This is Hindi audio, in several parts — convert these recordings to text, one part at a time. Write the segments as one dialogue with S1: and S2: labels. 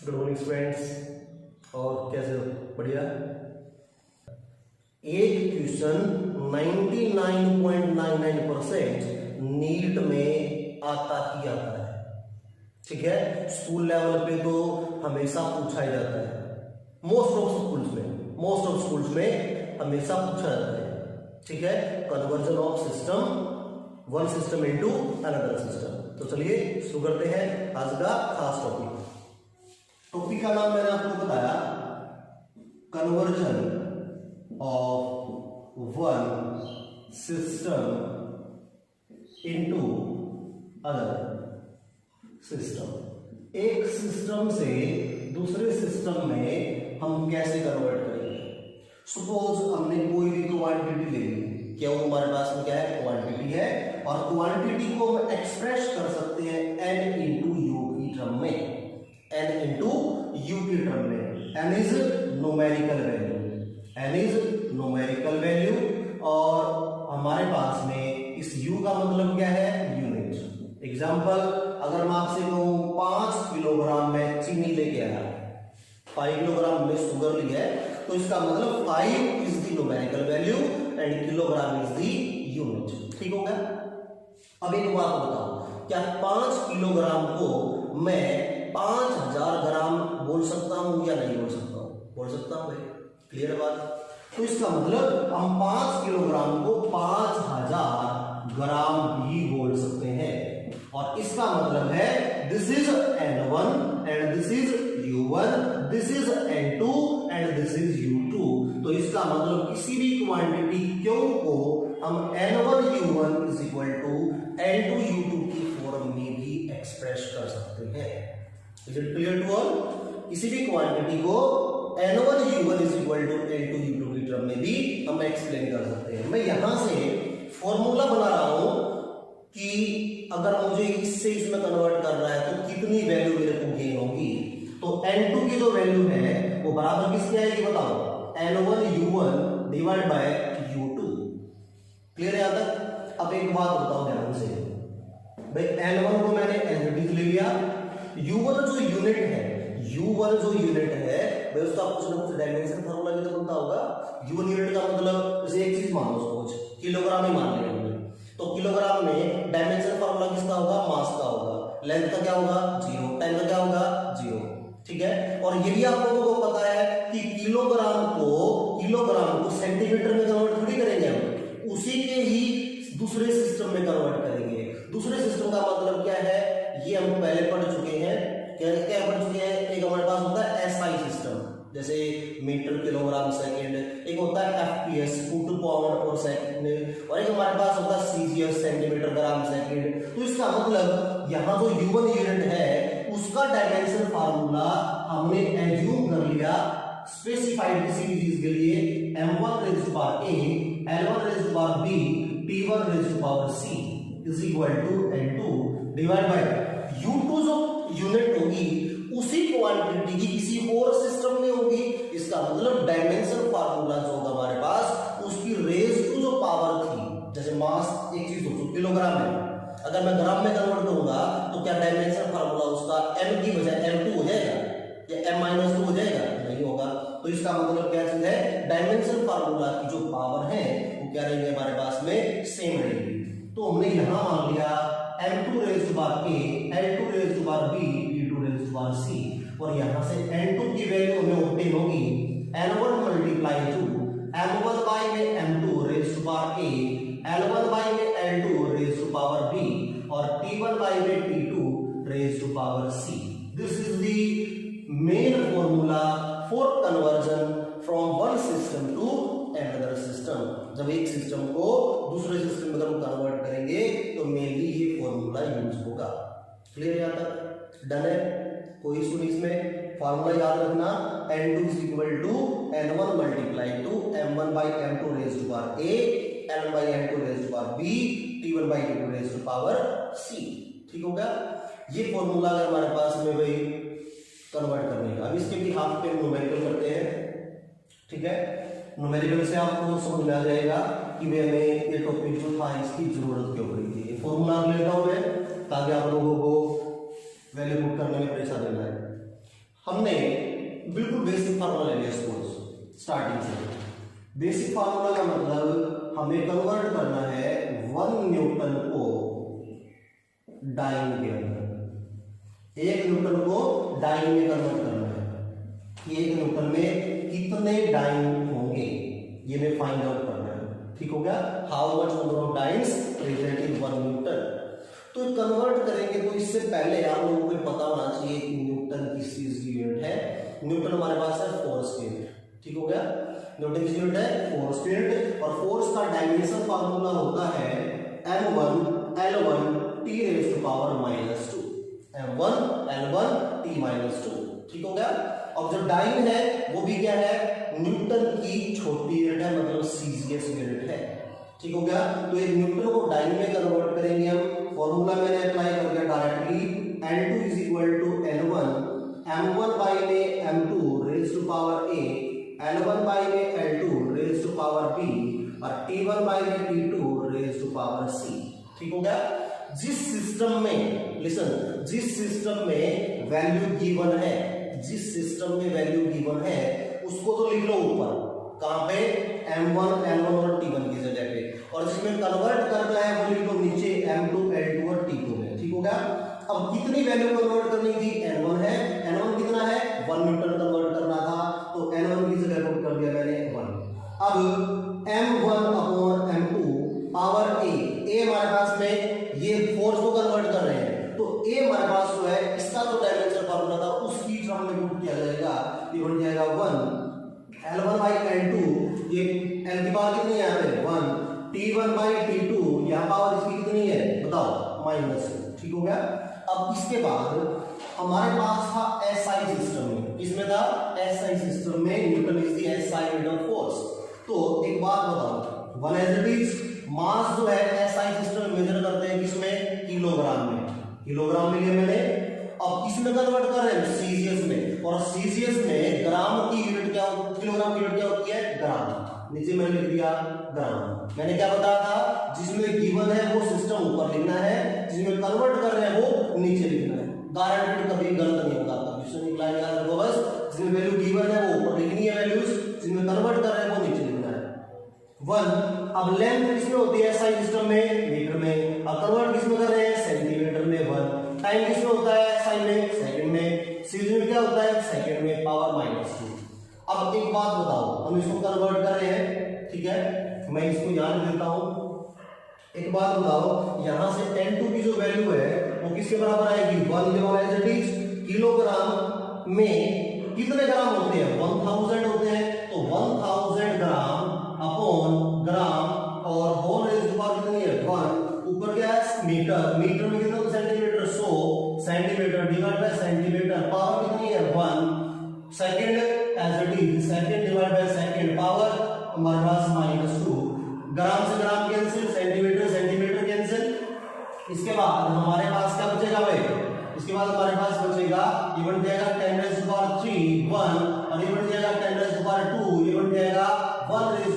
S1: Good morning students. और कैसे हो? बढ़िया। एक क्वेश्चन 99.99% नीट में आता ही आता है। ठीक है, स्कूल लेवल पे तो हमेशा पूछा ही जाता है। मोस्ट ऑफ स्कूल्स में हमेशा पूछा जाता है। ठीक है, conversion of system, one system into another system. तो चलिए शुरू करते हैं आज का खास टॉपिक। टॉपिक का नाम मैंने आपको बताया, conversion of one system into other system. एक सिस्टम से दूसरे सिस्टम में हम कैसे कन्वर्ट करेंगे। सपोज हमने कोई भी क्वांटिटी ले ली, क्या वो हमारे पास में क्या है? क्वांटिटी है, और क्वांटिटी को हम एक्सप्रेस कर सकते हैं n इंटू यू की टर्म में। n इंटू यू की टर्म में। n इज न्यूमेरिकल वैल्यू, और हमारे पास में इस u का मतलब क्या है? यूनिट। एग्जांपल, अगर मैं आपसे कहूं 5 किलोग्राम में चीनी लेके आया, 5 किलोग्राम में शुगर लिया है, तो इसका मतलब 5 is the numerical value and kilogram is the unit. ठीक हो गया? अब एक बात बताओ, क्या 5 किलोग्राम को मैं 5000 ग्राम बोल सकता हूं या नहीं बोल सकता हूं? बोल सकता हूं भाई, क्लियर बात। तो इसका मतलब हम 5 किलोग्राम को 5000 ग्राम भी बोल सकते हैं, और इसका मतलब है this is n1 and this is u1, this is n2 and this is u2। तो इसका मतलब किसी भी क्वांटिटी q को हम n1 u1 is equal to n2 u2 की फॉर्म में भी एक्सप्रेस कर सकते हैं। Is it clear to all? किसी भी क्वांटिटी को n1 u1 is equal to n2 u2 की टर्म में भी हम एक्सप्लेन कर सकते हैं। मैं यहां से फॉर्मूला बना रहा हूं कि अगर मुझे इससे इसमें कन्वर्ट करना है तो कितनी वैल्यू मेरे को गेन होगी। तो n2 की जो वैल्यू है वो बराबर किसकी आएगी बताओ? n1 u1 divide by u2। Clear है यहां तक? अब एक बात बताओ ध्यान से भाई, n1 को मैंने एज इट इज ले लिया, u1 जो यूनिट है भाई उसका कुछ ना कुछ डायमेंशन फार्मूला भी तो बनता होगा। u1 यूनिट का मतलब जैसे एक चीज मान लो, सपोज किलोग्राम ही मान लिया हमने, तो किलोग्राम में डायमेंशन फार्मूला किसका होगा? मास का होगा। लेंथ का क्या होगा? 0। टाइम का क्या होगा? 0। ठीक है, और ये भी आप लोगों को पता है कि किलोग्राम को सेंटीमीटर में कन्वर्ट थोड़ी करेंगे हम, उसी के ही दूसरे सिस्टम में कन्वर्ट करेंगे। दूसरे सिस्टम का मतलब क्या है? ये हम पहले पढ़ चुके हैं। क्या पढ़ चुके हैं? एक हमारे पास होता है एसआई सिस्टम, जैसे मीटर किलोग्राम सेकंड, एक होता है एफपीएस फुट पाउंड और सेकंड, और एक हमारे पास होता है सीजीएस सेंटीमीटर ग्राम सेकंड। तो इसका मतलब यहां जो u1 यूनिट है उसका डायमेंशन फार्मूला हमने एज्यूम कर लिया, स्पेसिफाइड किसी भी चीज के लिए m1 raise to power a, l1 raise to power b, t1 raise to power c is equal to n2 divide by u2 जो यूनिट होगी उसी क्वांटिटी की किसी और सिस्टम में होगी। इसका मतलब डायमेंशन फार्मूला जो होगा हमारे पास उसकी रेज़ टू जो पावर थी, जैसे मास एक चीज हो किलोग्राम है, अगर मैं ग्राम में कन्वर्ट करूंगा तो क्या डायमेंशन फार्मूला उसका m की बजाय m2 हो जाएगा या m-2 हो जाएगा? नहीं होगा। तो इसका मतलब क्या चीज है? डायमेंशन फार्मूला की जो पावर है वो क्या रहेंगे हमारे पास में? सेम रहेगी। तो हमने यहां मान लिया m2 raise to power a, l2 raise to power b, t2 raise to power c, और यहां से n2 की वैल्यू हमें ऑब्टेन होगी n1 multiply to m1 by में m2 raise to power a, l1 by में l2 raise to power b, और t1 बाय में t2 raise to power c। This is the main formula for conversion from one system to another system. जब एक सिस्टम को दूसरे सिस्टम में हम कन्वर्ट करेंगे तो मेनली ये फॉर्मूला यूज होगा। क्लियर यहां तक? डन है? कोई इशू नहीं इसमें। फॉर्मूला याद रखना, n2 is equal to n1 multiply to m1 by m2 raise to power a, l1 by m2 raise to power b, t1 by t2 raise to power c। ठीक हो गया? ये फॉर्मूला अगर हमारे पास में भाई कन्वर्ट करने का। अब इसके भी हाफ पे न्यूमेरिकल करते हैं। ठीक है, न्यूमेरिकल से आपको समझ में आ जाएगा कि वे हमें ये टॉपिक जो था इसकी जरूरत क्यों पड़ी थी। ये फॉर्मूला लेता हूं मैं ताकि आप लोगों को वैल्यू पुट करने में परेशानी ना आए। हमने बिल्कुल बेसिक फार्मूला ले लिया स्पोर्ट्स स्टार्टिंग से। बेसिक फार्मूला का मतलब हमें कन्वर्ट करना है 1 न्यूटन को डाइन के अंदर, 1 न्यूटन को डाइन में कन्वर्ट करना है कि 1 न्यूटन में कितने डाइन होंगे ये हमें फाइंड आउट करना है। ठीक हो गया, how much number of dance present in 1 Newton. तो कन्वर्ट करेंगे तो इससे पहले आप लोगों को पता होना चाहिए कि न्यूटन किस चीज की यूनिट है। न्यूटन हमारे पास है फोर्स की यूनिट। ठीक हो गया, न्यूटन की यूनिट है फोर्स की यूनिट, और फोर्स का डायमेंशन फार्मूला होता है m1 l1 t raise to power -2, m1 l1 t -2। ठीक हो गया। अब जो डाइन है वो भी क्या है, न्यूटन की छोटी यूनिट है, मतलब सीजीएस यूनिट है। ठीक हो गया। तो एक न्यूटन को डाइन में कन्वर्ट करेंगे हम। फॉर्मूला मैंने अप्लाई कर दिया directly, n2 is equal to n1 m1 by में m2 raise to power a, l1 by में l2 raise to power b, और t1 बाई में t2 raise to power c। ठीक हो गया। जिस सिस्टम में लिसन, जिस सिस्टम में वैल्यू गिवन है, जिस सिस्टम में वैल्यू गिवन है उसको तो लिख लो ऊपर, कहां पे, m1 l1 और t1 की जगह पे, और जिसमें कन्वर्ट करना है वो लिख लो नीचे m2 l2 और t2 में। ठीक हो गया। अब कितनी वैल्यू कन्वर्ट करनी थी, n1 है, n1 कितना है 1 न्यूटन कन्वर्ट करना था, तो n1 की जगह पुट कर दिया मैंने 1। अब m1 upon m2 power a हमारे पास में ये फोर्स को कन्वर्ट कर रहे हैं, तो a हमारे पास जो है इसका जो डायमेंशन फार्मूला था उसकी टर्म में पुट किया जाएगा, ये बन जाएगा 1 l1 बाई l2, ये l की पावर कितनी है यहाँ पे 1, t1 बाई t2 यहाँ पावर इसकी कितनी है बताओ -2। ठीक हो गया। अब इसके बाद हमारे पास था एसआई सिस्टम में, इसमें था एसआई सिस्टम में newton is the SI unit of force. तो एक बात बताओ, one as it is mass जो है एसआई सिस्टम में मेजर करते हैं किसमें, किलोग्राम में, किलोग्राम में लिया मैंने। अब किसमें कन्वर्ट कर रहे हैं, सीजीएस में, और सीजीएस में ग्राम की यूनिट क्या, किलोग्राम की यूनिट क्या होती है, ग्राम। नीचे मैंने लिख दिया ग्राम। मैंने क्या बताया था, जिसमें गिवन है वो सिस्टम ऊपर लिखना है, जिसमें कन्वर्ट कर रहे हैं वो नीचे लिखना है। गारंटेड कभी गलत नहीं होगा, क्वेश्चन निकला याद रखो बस, जिसमें वैल्यू गिवन है वो ऊपर लिखनी है वैल्यूज, जिसमें कन्वर्ट कर रहे हैं वो नीचे लिखना है 1। अब लेंथ किसमें होती है एसआई सिस्टम में, मीटर में, अब कन्वर्ट किसमें कर रहे हैं, सेंटीमीटर में 1। टाइम किसमें होता है एसआई में, सेकंड में, सीरीज में क्या होता है, सेकंड में, पावर -2। अब एक बात बताओ, हम इसको कन्वर्ट कर रहे हैं, ठीक है, मैं इसको यहां लिख देता हूं। एक बात बताओ, यहां से 10 की जो वैल्यू है वो किसके बराबर आएगी, 1 किलोग्राम में कितने ग्राम होते हैं, 1000 होते हैं, तो 1000 ग्राम अपॉन ग्राम, और होल रेज़ टू पावर कितनी है 1, ऊपर क्या है मीटर, मीटर में कितना centimetre, 100 centimetre divide by centimetre, power कितनी है 1, second as it is, second divide by second, power हमारे पास -2, ग्राम से gram cancel, centimetre centimetre cancel. इसके बाद हमारे पास क्या बचेगा भाई, इसके बाद हमारे पास बचेगा, ये बन जाएगा 10⁻³ 1, और ये बन जाएगा 10⁻², ये बन जाएगा 1⁻⁻2।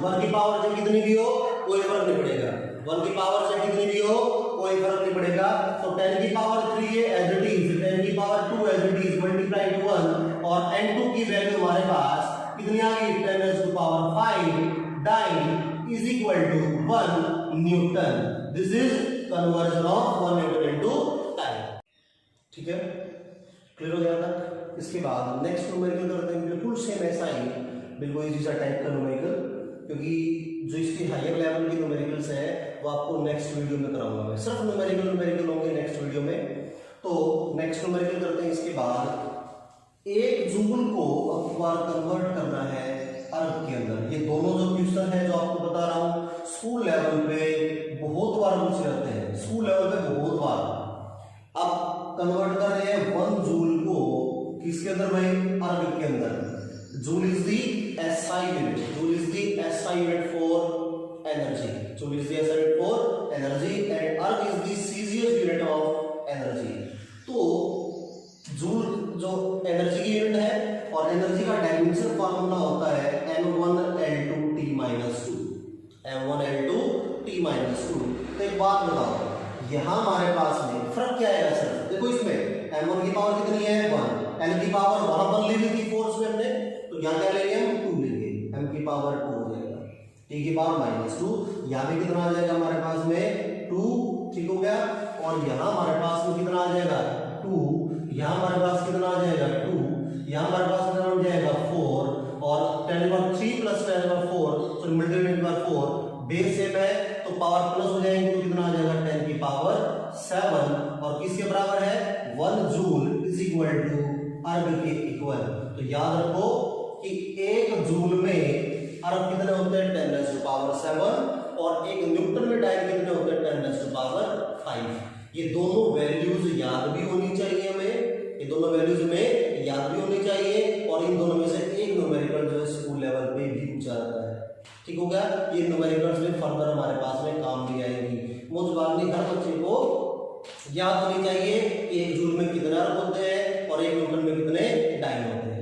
S1: 1 की पावर जब कितनी भी हो कोई फर्क नहीं पड़ेगा, 1 की पावर जब कितनी भी हो कोई फर्क नहीं पड़ेगा। तो 10 की पावर 3 है एज इट इज, 10 की power 2 as it is, multiply 1, और n2 की वैल्यू हमारे पास कितनी आ गई, 10⁵ dyne is equal to 1 newton. This is conversion of 1 newton into time. ठीक है, क्लियर हो गया तक। इसके बाद नेक्स्ट न्यूमेरिकल करते हैं, बिल्कुल सेम ऐसा ही, बिल्कुल इजी सा टाइप का न्यूमेरिकल, क्योंकि जो इसकी हायर लेवल की न्यूमेरिकल्स है वो आपको नेक्स्ट वीडियो में कराऊंगा मैं, सिर्फ न्यूमेरिकल होंगे नेक्स्ट वीडियो में। तो नेक्स्ट न्यूमेरिकल करते हैं। इसके बाद 1 जूल को अब बार कन्वर्ट करना है अर्ब के अंदर। ये दोनों जो क्वेश्चन है जो आपको बता रहा हूँ, स्कूल लेवल पे बहुत बार पूछ जाते हैं, स्कूल लेवल पे बहुत बार। अब कन्वर्ट कर रहे हैं 1 जूल को किसके अंदर भाई, अर्ब के अंदर। Joule is the SI unit, joule is the SI unit for energy, joule is the SI unit for energy, and erg is the CGS unit of energy. तो जूल जो एनर्जी की यूनिट है, और एनर्जी का डायमेंशन फार्मूला होता है m1l2t -2, m1l2t -2। तो एक बात बताओ, यहां हमारे पास में फर्क क्या आएगा सर, देखो इसमें m1 की पावर कितनी है 1, n की पावर 1 अपन ले ली थी फोर्स में हमने, तो यहाँ क्या लेंगे हम 2 लेंगे, m की पावर 2 हो जाएगा, t की पावर -2, यहाँ पे कितना आ जाएगा हमारे पास में 2, ठीक हो गया, और यहाँ हमारे पास में कितना आ जाएगा 2, यहाँ हमारे पास कितना आ जाएगा 2, यहाँ हमारे पास कितना हो जाएगा 4, और 10^3 प्लस 10^4, तो मल्टीप्लाई बाय 4, बेस सेम है तो पावर प्लस हो जाएंगे, तो कितना आ जाएगा 10 की पावर 7, और किसके बराबर है 1 जूल इज इक्वल टू अर्ग के इक्वल। तो याद रखो कि 1 जूल में अर्ग कितने होते हैं 10 टू पावर 7, और 1 न्यूटन में टाइम कितने होते हैं 10 टू पावर 5। ये दोनों वैल्यूज याद भी होनी चाहिए हमें, ये दोनों वैल्यूज में याद भी होनी चाहिए, और इन दोनों में से एक न्यूमेरिकल जो है स्कूल लेवल पे भी पूछा जाता है, ठीक हो गया। ये न्यूमेरिकल्स में फर्दर हमारे पास में काम भी आएंगी। मुझ बात नहीं, हर बच्चे को याद होनी चाहिए कि 1 जूल में कितना